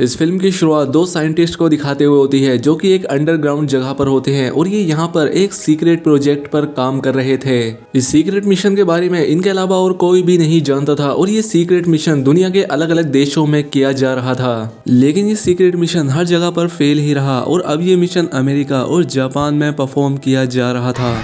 इस फिल्म की शुरुआत दो साइंटिस्ट को दिखाते हुए होती है जो कि एक अंडरग्राउंड जगह पर होते हैं और ये यहाँ पर एक सीक्रेट प्रोजेक्ट पर काम कर रहे थे। इस सीक्रेट मिशन के बारे में इनके अलावा और कोई भी नहीं जानता था और ये सीक्रेट मिशन दुनिया के अलग अलग देशों में किया जा रहा था। लेकिन ये सीक्रेट मिशन हर जगह पर फेल ही रहा और अब ये मिशन अमेरिका और जापान में परफॉर्म किया जा रहा था।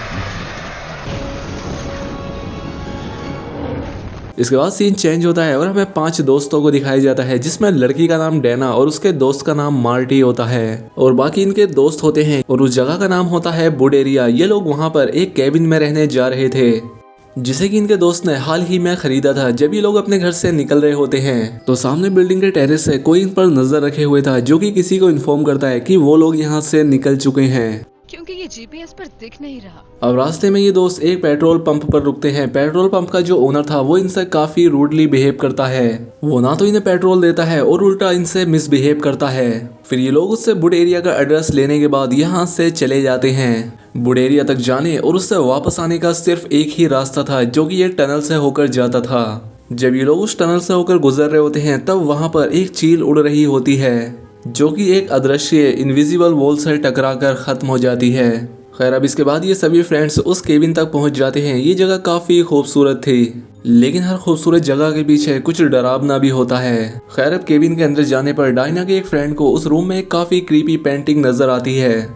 इसके बाद सीन चेंज होता है और हमें 5 दोस्तों को दिखाया जाता है जिसमें लड़की का नाम डैना और उसके दोस्त का नाम मार्टी होता है और बाकी इनके दोस्त होते हैं और उस जगह का नाम होता है बुडेरिया। ये लोग वहां पर एक केबिन में रहने जा रहे थे जिसे कि इनके दोस्त ने हाल ही में खरीदा था। जब ये लोग अपने घर से निकल रहे होते हैं तो सामने बिल्डिंग के टेरेस से कोई इन पर नजर रखे हुए था जो कि किसी को इन्फॉर्म करता है कि वो लोग यहाँ से निकल चुके हैं क्योंकि ये जीपीएस पर दिख नहीं रहा। अब रास्ते में ये दोस्त एक पेट्रोल पंप पर रुकते हैं। पेट्रोल पंप का जो ओनर था वो इनसे काफी रूडली बिहेव करता है। वो ना तो इन्हें पेट्रोल देता है और उल्टा इनसे मिसबिहेव करता है। फिर ये लोग उससे बुड एरिया का एड्रेस लेने के बाद यहाँ से चले जाते हैं। बुड एरिया तक जाने और उससे वापस आने का सिर्फ एक ही रास्ता था जो कि एक टनल से होकर जाता था। जब ये लोग उस टनल से होकर गुजर रहे होते हैं तब वहाँ पर एक चील उड़ रही होती है जो कि एक अदृश्य इनविजिबल वॉल से टकराकर खत्म हो जाती है। खैर अब इसके बाद ये सभी फ्रेंड्स उस केबिन तक पहुंच जाते हैं। ये जगह काफी खूबसूरत थी लेकिन हर खूबसूरत जगह के पीछे कुछ डरावना भी होता है। खैर अब केबिन के अंदर जाने पर डायना के एक फ्रेंड को उस रूम में एक काफी क्रीपी पेंटिंग नजर आती है,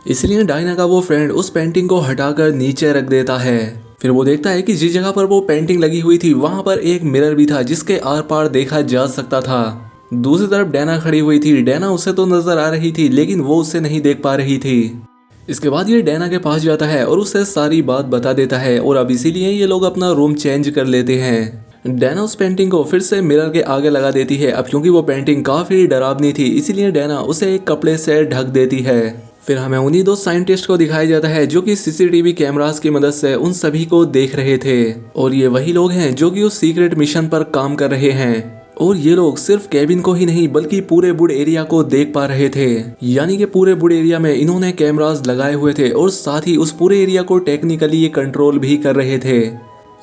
इसलिए डायना का वो फ्रेंड उस पेंटिंग को हटाकर नीचे रख देता है। फिर वो देखता है कि जिस जगह पर वो पेंटिंग लगी हुई थी वहां पर एक मिरर भी था जिसके आर पार देखा जा सकता था। दूसरी तरफ डैना खड़ी हुई थी। डैना उसे तो नजर आ रही थी लेकिन वो उसे नहीं देख पा रही थी। इसके बाद ये डैना के पास जाता है और उसे सारी बात बता देता है और अब इसीलिए ये लोग अपना रूम चेंज कर लेते हैं। डैना उस पेंटिंग को फिर से मिरर के आगे लगा देती है। अब क्योंकि वो पेंटिंग काफी डरावनी थी इसीलिए डैना उसे एक कपड़े से ढक देती है। फिर हमें उन्हीं दो साइंटिस्ट को दिखाया जाता है जो कि सीसीटीवी कैमरास की मदद से उन सभी को देख रहे थे और ये वही लोग हैं जो कि उस सीक्रेट मिशन पर काम कर रहे हैं। और ये लोग सिर्फ केबिन को ही नहीं बल्कि पूरे बुड एरिया को देख पा रहे थे, यानी कि पूरे बुड एरिया में इन्होंने कैमरास लगाए हुए थे और साथ ही उस पूरे एरिया को टेक्निकली ये कंट्रोल भी कर रहे थे।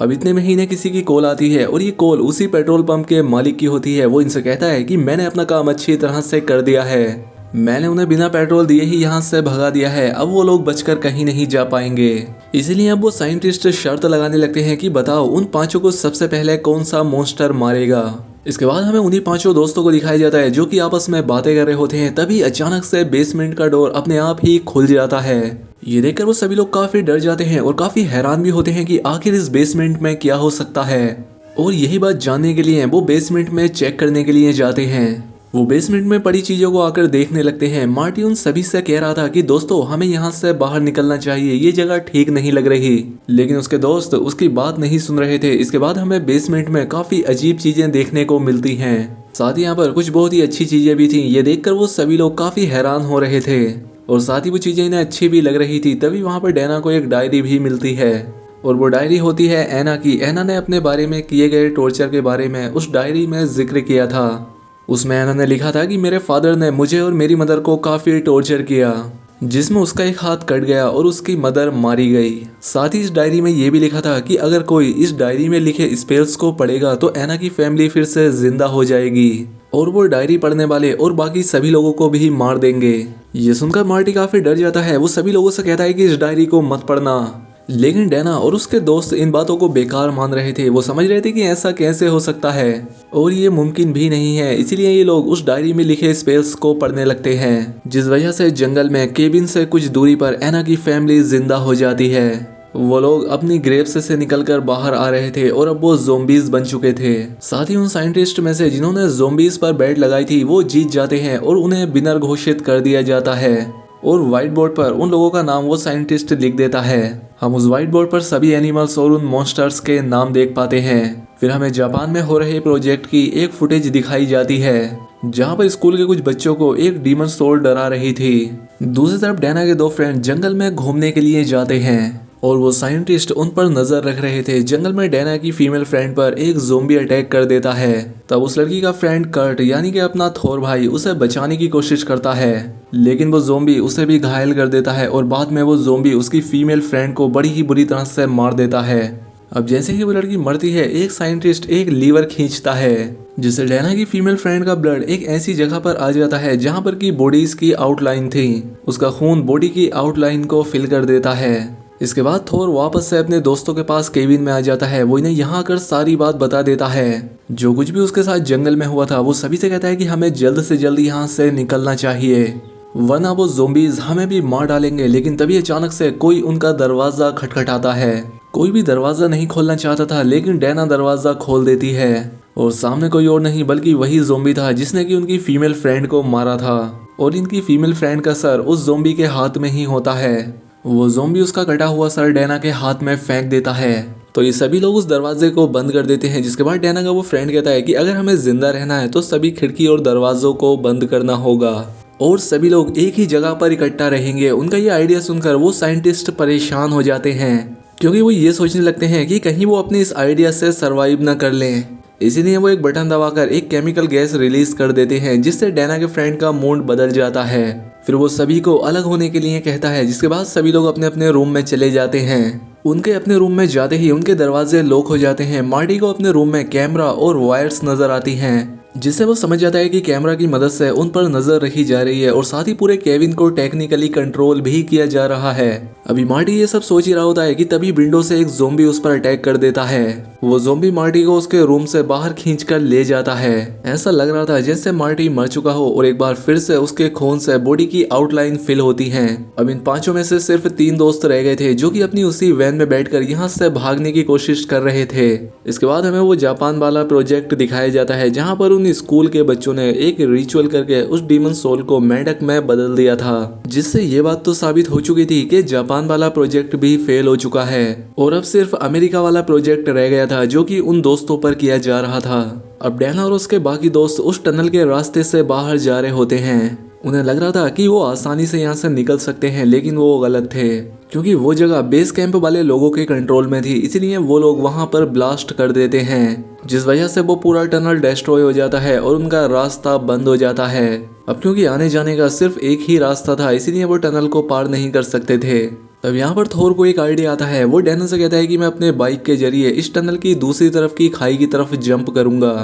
अब इतने में ही इन्हें किसी की कॉल आती है और ये कॉल उसी पेट्रोल पंप के मालिक की होती है। वो इनसे कहता है कि मैंने अपना काम अच्छी तरह से कर दिया है, मैंने उन्हें बिना पेट्रोल दिए ही यहाँ से भगा दिया है, अब वो लोग बचकर कहीं नहीं जा पाएंगे। इसीलिए अब वो साइंटिस्ट शर्त लगाने लगते हैं कि बताओ उन 5 को सबसे पहले कौन सा मॉन्स्टर मारेगा। इसके बाद हमें उन्हीं 5 दोस्तों को दिखाया जाता है जो कि आपस में बातें कर रहे होते हैं। तभी अचानक से बेसमेंट का डोर अपने आप ही खुल जाता है। ये देखकर वो सभी लोग काफी डर जाते हैं और काफी हैरान भी होते हैं कि आखिर इस बेसमेंट में क्या हो सकता है। और यही बात जानने के लिए वो बेसमेंट में चेक करने के लिए जाते हैं। वो बेसमेंट में पड़ी चीजों को आकर देखने लगते हैं। मार्टी उन सभी से कह रहा था कि दोस्तों हमें यहाँ से बाहर निकलना चाहिए, ये जगह ठीक नहीं लग रही, लेकिन उसके दोस्त उसकी बात नहीं सुन रहे थे। इसके बाद हमें बेसमेंट में काफी अजीब चीजें देखने को मिलती हैं। साथ ही यहाँ पर कुछ बहुत ही अच्छी चीजें भी थी। ये देखकर वो सभी लोग काफी हैरान हो रहे थे और साथ ही वो चीजें इन्हें अच्छी भी लग रही थी। तभी वहाँ पर डैना को एक डायरी भी मिलती है और वो डायरी होती है एना की। एना ने अपने बारे में किए गए टॉर्चर के बारे में उस डायरी में जिक्र किया था। उसमें एना ने लिखा था कि मेरे फादर ने मुझे और मेरी मदर को काफ़ी टॉर्चर किया, जिसमें उसका एक हाथ कट गया और उसकी मदर मारी गई। साथ ही इस डायरी में ये भी लिखा था कि अगर कोई इस डायरी में लिखे स्पेल्स को पढ़ेगा तो एना की फैमिली फिर से जिंदा हो जाएगी और वो डायरी पढ़ने वाले और बाकी सभी लोगों को भी मार देंगे। ये सुनकर मार्टी काफ़ी डर जाता है। वो सभी लोगों से कहता है कि इस डायरी को मत पढ़ना, लेकिन डैना और उसके दोस्त इन बातों को बेकार मान रहे थे। वो समझ रहे थे कि ऐसा कैसे हो सकता है और ये मुमकिन भी नहीं है। इसीलिए ये लोग उस डायरी में लिखे स्पेल्स को पढ़ने लगते हैं, जिस वजह से जंगल में केबिन से कुछ दूरी पर एना की फैमिली जिंदा हो जाती है। वो लोग अपनी ग्रेव्स से निकलकर बाहर आ रहे थे और अब वो ज़ोंबीज बन चुके थे। साथ ही उन साइंटिस्ट में से जिन्होंने ज़ोंबीज पर बैट लगाई थी वो जीत जाते हैं और उन्हें विनर घोषित कर दिया जाता है और व्हाइट बोर्ड पर उन लोगों का नाम वो साइंटिस्ट लिख देता है। हम उस व्हाइट बोर्ड पर सभी एनिमल्स और उन मॉन्स्टर्स के नाम देख पाते हैं। फिर हमें जापान में हो रहे प्रोजेक्ट की एक फुटेज दिखाई जाती है जहां पर स्कूल के कुछ बच्चों को एक डीमन सोल डरा रही थी। दूसरी तरफ डैना के 2 फ्रेंड जंगल में घूमने के लिए जाते हैं और वो साइंटिस्ट उन पर नजर रख रहे थे। जंगल में डैना की फीमेल फ्रेंड पर एक ज़ोंबी अटैक कर देता है। तब उस लड़की का फ्रेंड कर्ट यानी कि अपना थोर भाई उसे बचाने की कोशिश करता है, लेकिन वो ज़ोंबी उसे भी घायल कर देता है और बाद में वो ज़ोंबी उसकी फीमेल फ्रेंड को बड़ी ही बुरी तरह से मार देता है। अब जैसे ही वो लड़की मरती है एक साइंटिस्ट एक लीवर खींचता है जिससे डैना की फीमेल फ्रेंड का ब्लड एक ऐसी जगह पर आ जाता है जहां पर की बॉडीज की आउटलाइन थी। उसका खून बॉडी की आउटलाइन को फिल कर देता है। इसके बाद थोर वापस से अपने दोस्तों के पास केविन में आ जाता है। वो इन्हें यहाँ आकर सारी बात बता देता है, जो कुछ भी उसके साथ जंगल में हुआ था। वो सभी से कहता है कि हमें जल्द से जल्द यहाँ से निकलना चाहिए, वरना वो ज़ोंबीज हमें भी मार डालेंगे। लेकिन तभी अचानक से कोई उनका दरवाजा खटखटाता है। कोई भी दरवाजा नहीं खोलना चाहता था, लेकिन डैना दरवाजा खोल देती है और सामने कोई और नहीं बल्कि वही ज़ोंबी था जिसने कि उनकी फीमेल फ्रेंड को मारा था। और इनकी फीमेल फ्रेंड का सर उस ज़ोंबी के हाथ में ही होता है। वो ज़ोंबी उसका कटा हुआ सर डैना के हाथ में फेंक देता है। तो ये सभी लोग उस दरवाजे को बंद कर देते हैं। जिसके बाद डैना का वो फ्रेंड कहता है कि अगर हमें जिंदा रहना है तो सभी खिड़की और दरवाजों को बंद करना होगा और सभी लोग एक ही जगह पर इकट्ठा रहेंगे। उनका ये आइडिया सुनकर वो साइंटिस्ट परेशान हो जाते हैं, क्योंकि वो ये सोचने लगते हैं कि कहीं वो अपने इस आइडिया से सरवाइव न कर लें। इसीलिए वो एक बटन दबाकर एक केमिकल गैस रिलीज कर देते हैं, जिससे डैना के फ्रेंड का मूड बदल जाता है। फिर वो सभी को अलग होने के लिए कहता है, जिसके बाद सभी लोग अपने अपने रूम में चले जाते हैं। उनके अपने रूम में जाते ही उनके दरवाजे लॉक हो जाते हैं। मार्टी को अपने रूम में कैमरा और वायर्स नजर आती हैं, जिससे वो समझ जाता है कि कैमरा की मदद से उन पर नजर रखी जा रही है और साथ ही पूरे केविन को टेक्निकली कंट्रोल भी किया जा रहा है। अभी मार्टी ये सब सोच ही रहा होता है कि तभी विंडो से एक ज़ोंबी उस पर अटैक कर देता है। वो ज़ोंबी मार्टी को उसके रूम से बाहर खींचकर ले जाता है। ऐसा लग रहा था जैसे मार्टी मर चुका हो और एक बार फिर से उसके खून से बॉडी की आउटलाइन फिल होती है। अब इन पांचों में से सिर्फ 3 दोस्त रह गए थे, जो कि अपनी उसी वैन में बैठकर यहाँ से भागने की कोशिश कर रहे थे। इसके बाद हमें वो जापान वाला प्रोजेक्ट दिखाया जाता है, जहाँ पर उन स्कूल के बच्चों ने एक रिचुअल करके उस डीमन सोल को मेंढक में बदल दिया था, जिससे ये बात तो साबित हो चुकी थी कि जापान वाला प्रोजेक्ट भी फेल हो चुका है और अब सिर्फ अमेरिका वाला प्रोजेक्ट रह गया था, जो कि उन दोस्तों पर किया जा रहा था। अब डैना और उसके बाकी दोस्त उस टनल के रास्ते से बाहर जा रहे होते हैं। उन्हें लग रहा था कि वो आसानी से यहाँ से निकल सकते हैं, लेकिन वो गलत थे, क्योंकि वो जगह बेस कैंप वाले लोगों के कंट्रोल में थी। इसलिए वो लोग वहां पर ब्लास्ट कर देते हैं, जिस वजह से वो पूरा टनल डिस्ट्रॉय हो जाता है और उनका रास्ता बंद हो जाता है। अब क्योंकि आने जाने का सिर्फ एक ही रास्ता था, इसीलिए वो टनल को पार नहीं कर सकते थे। तब यहाँ पर थोर को एक आइडिया आता है। वो डैना से कहता है कि मैं अपने बाइक के जरिए इस टनल की दूसरी तरफ की खाई की तरफ जंप करूंगा।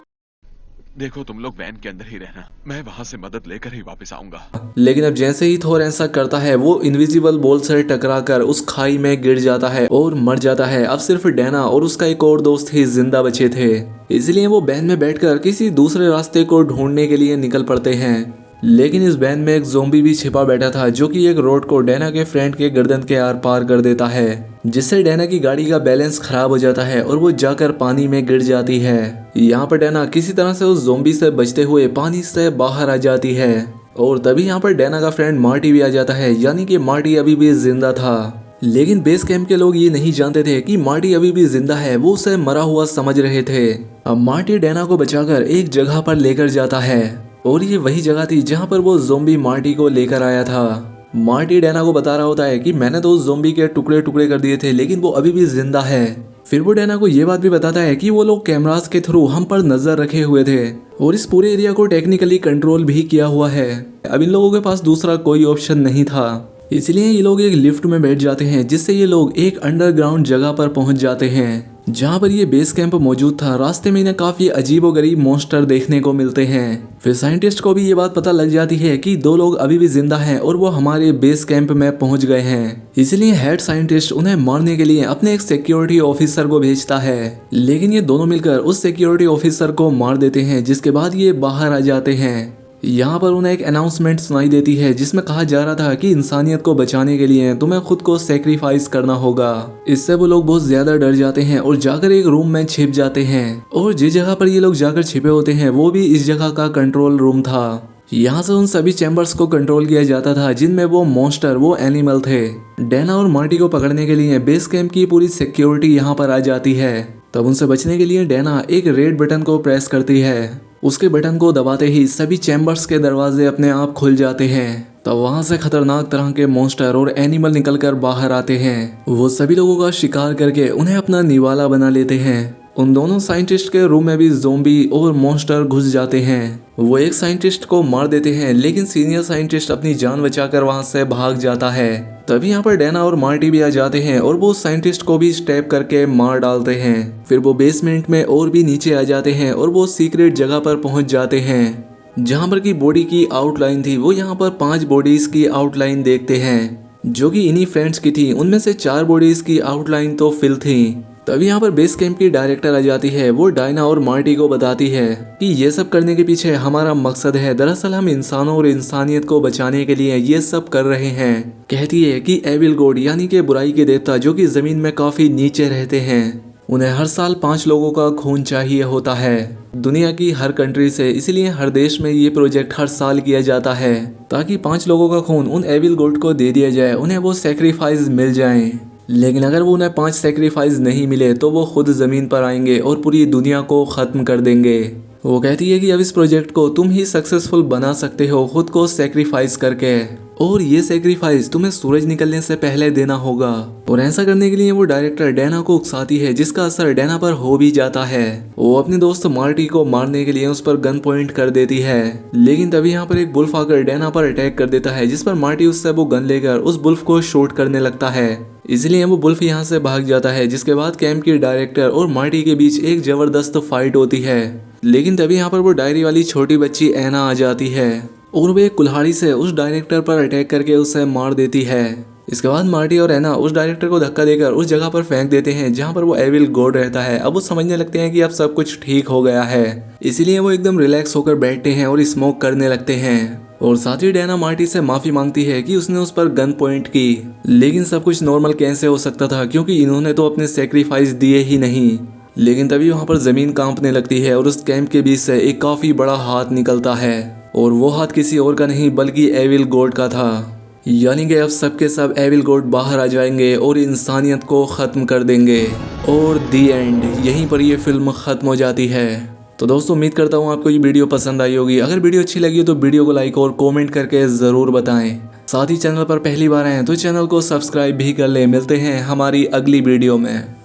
देखो तुम लोग वैन के अंदर ही रहना, मैं वहां से मदद लेकर ही वापस आऊंगा। लेकिन अब जैसे ही थोर ऐसा करता है, वो इनविजिबल बॉल से टकराकर उस खाई में गिर जाता है और मर जाता है। अब सिर्फ डैना और उसका एक और दोस्त ही जिंदा बचे थे, इसलिए वो वैन में बैठकर किसी दूसरे रास्ते को ढूंढने के लिए निकल पड़ते हैं। लेकिन इस वैन में एक ज़ोंबी भी छिपा बैठा था, जो कि एक रोड को डैना के फ्रेंड के गर्दन के आर पार कर देता है, जिससे डैना की गाड़ी का बैलेंस खराब हो जाता है और वो जाकर पानी में गिर जाती है। यहाँ पर डैना किसी तरह से उस ज़ोंबी से बचते हुए पानी से बाहर आ जाती है और तभी यहाँ पर डैना का फ्रेंड मार्टी भी आ जाता है, यानी कि मार्टी अभी भी जिंदा था। लेकिन बेस कैंप के लोग ये नहीं जानते थे कि मार्टी अभी भी जिंदा है, वो उसे मरा हुआ समझ रहे थे। अब मार्टी डैना को बचाकर एक जगह पर लेकर जाता है और ये वही जगह थी जहाँ पर वो ज़ोंबी मार्टी को लेकर आया था। मार्टी डैना को बता रहा होता है कि मैंने तो उस ज़ोंबी के टुकड़े टुकड़े कर दिए थे, लेकिन वो अभी भी जिंदा है। फिर वो डैना को ये बात भी बताता है कि वो लोग कैमरास के थ्रू हम पर नजर रखे हुए थे और इस पूरे एरिया को टेक्निकली कंट्रोल भी किया हुआ है। अब इन लोगों के पास दूसरा कोई ऑप्शन नहीं था, इसलिए ये लोग एक लिफ्ट में बैठ जाते हैं, जिससे ये लोग एक अंडरग्राउंड जगह पर पहुंच जाते हैं जहां पर ये बेस कैंप मौजूद था। रास्ते में इन्हें काफी अजीबोगरीब मॉन्स्टर देखने को मिलते हैं। फिर साइंटिस्ट को भी ये बात पता लग जाती है कि 2 लोग अभी भी जिंदा हैं और वो हमारे बेस कैंप में पहुंच गए हैं। इसलिए हेड साइंटिस्ट उन्हें मारने के लिए अपने एक सिक्योरिटी ऑफिसर को भेजता है, लेकिन ये दोनों मिलकर उस सिक्योरिटी ऑफिसर को मार देते हैं, जिसके बाद ये बाहर आ जाते हैं। यहाँ पर उन्हें एक अनाउंसमेंट सुनाई देती है, जिसमें कहा जा रहा था कि इंसानियत को बचाने के लिए तुम्हें खुद को सेक्रीफाइस करना होगा। इससे वो लोग बहुत ज्यादा डर जाते हैं और जाकर एक रूम में छिप जाते हैं और जिस जगह पर ये लोग जाकर छिपे होते हैं वो भी इस जगह का कंट्रोल रूम था। यहाँ से उन सभी चैम्बर्स को कंट्रोल किया जाता था जिनमें वो मॉन्स्टर, वो एनिमल थे। डैना और मार्टी को पकड़ने के लिए बेस कैंप की पूरी सिक्योरिटी यहाँ पर आ जाती है। तब उनसे बचने के लिए डैना एक रेड बटन को प्रेस करती है। उसके बटन को दबाते ही सभी चैम्बर्स के दरवाजे अपने आप खुल जाते हैं। तब वहां से खतरनाक तरह के मॉन्स्टर और एनिमल निकलकर बाहर आते हैं। वो सभी लोगों का शिकार करके उन्हें अपना निवाला बना लेते हैं उन दोनों साइंटिस्ट के रूम में भी ज़ोंबी और मॉन्स्टर घुस जाते हैं। वो एक साइंटिस्ट को मार देते हैं, लेकिन सीनियर साइंटिस्ट अपनी जान बचाकर वहां से भाग जाता है। तभी यहाँ पर डैना और मार्टी भी आ जाते हैं और वो साइंटिस्ट को भी स्टेप करके मार डालते हैं। फिर वो बेसमेंट में और भी नीचे आ जाते हैं और वो सीक्रेट जगह पर पहुंच जाते हैं जहाँ पर की बॉडी की आउटलाइन थी। वो यहाँ पर 5 बॉडीज की आउटलाइन देखते हैं जो कि इन्हीं फ्रेंड्स की थी। उनमें से 4 बॉडीज की आउटलाइन तो फिल थी। तभी यहाँ पर बेस कैंप की डायरेक्टर आ जाती है। वो डायना और मार्टी को बताती है कि ये सब करने के पीछे हमारा मकसद है। दरअसल हम इंसानों और इंसानियत को बचाने के लिए ये सब कर रहे हैं। कहती है कि एविल गॉड यानी कि बुराई के देवता जो कि जमीन में काफी नीचे रहते हैं, उन्हें हर साल 5 लोगों का खून चाहिए होता है दुनिया की हर कंट्री से। इसलिए हर देश में ये प्रोजेक्ट हर साल किया जाता है ताकि 5 लोगों का खून उन एविल गॉड को दे दिया जाए, उन्हें वो सेक्रीफाइस मिल जाए। लेकिन अगर वो उन्हें 5 सेक्रीफाइस नहीं मिले तो वो खुद जमीन पर आएंगे और पूरी दुनिया को खत्म कर देंगे। वो कहती है कि अब इस प्रोजेक्ट को तुम ही सक्सेसफुल बना सकते हो खुद को सेक्रीफाइस करके, और ये सेक्रीफाइस तुम्हें सूरज निकलने से पहले देना होगा। और ऐसा करने के लिए वो डायरेक्टर डैना को उकसाती है, जिसका असर डैना पर हो भी जाता है। वो अपने दोस्त मार्टी को मारने के लिए उस पर गन पॉइंट कर देती है, लेकिन तभी यहाँ पर एक बुल्फ आकर डैना पर अटैक कर देता है, जिस पर मार्टी उससे वो गन लेकर उस बुल्फ को शूट करने लगता है। इसलिए वो बुल्फ यहाँ से भाग जाता है, जिसके बाद कैंप की डायरेक्टर और मार्टी के बीच एक जबरदस्त फाइट होती है। लेकिन तभी यहाँ पर वो डायरी वाली छोटी बच्ची एना आ जाती है और वो एक कुल्हाड़ी से उस डायरेक्टर पर अटैक करके उसे मार देती है। इसके बाद मार्टी और एना उस डायरेक्टर को धक्का देकर उस जगह पर फेंक देते हैं जहाँ पर वो एविल गॉड रहता है। अब वो समझने लगते हैं कि अब सब कुछ ठीक हो गया है, इसीलिए वो एकदम रिलैक्स होकर बैठते हैं और स्मोक करने लगते हैं। और साथ ही डैना मार्टी से माफी मांगती है कि उसने उस पर गन पॉइंट की, लेकिन सब कुछ नॉर्मल कैसे हो सकता था क्योंकि इन्होंने तो अपने सेक्रीफाइस दिए ही नहीं। लेकिन तभी वहाँ पर जमीन कांपने लगती है और उस कैंप के बीच से एक काफी बड़ा हाथ निकलता है, और वो हाथ किसी और का नहीं बल्कि एविल गॉड का था। यानी कि अब सबके सब एविल गॉड बाहर आ जाएंगे और इंसानियत को ख़त्म कर देंगे। और दी एंड, यहीं पर ये फिल्म ख़त्म हो जाती है। तो दोस्तों उम्मीद करता हूँ आपको ये वीडियो पसंद आई होगी। अगर वीडियो अच्छी लगी हो तो वीडियो को लाइक और कमेंट करके ज़रूर बताएं। साथ ही चैनल पर पहली बार आए तो चैनल को सब्सक्राइब भी कर लें। मिलते हैं हमारी अगली वीडियो में।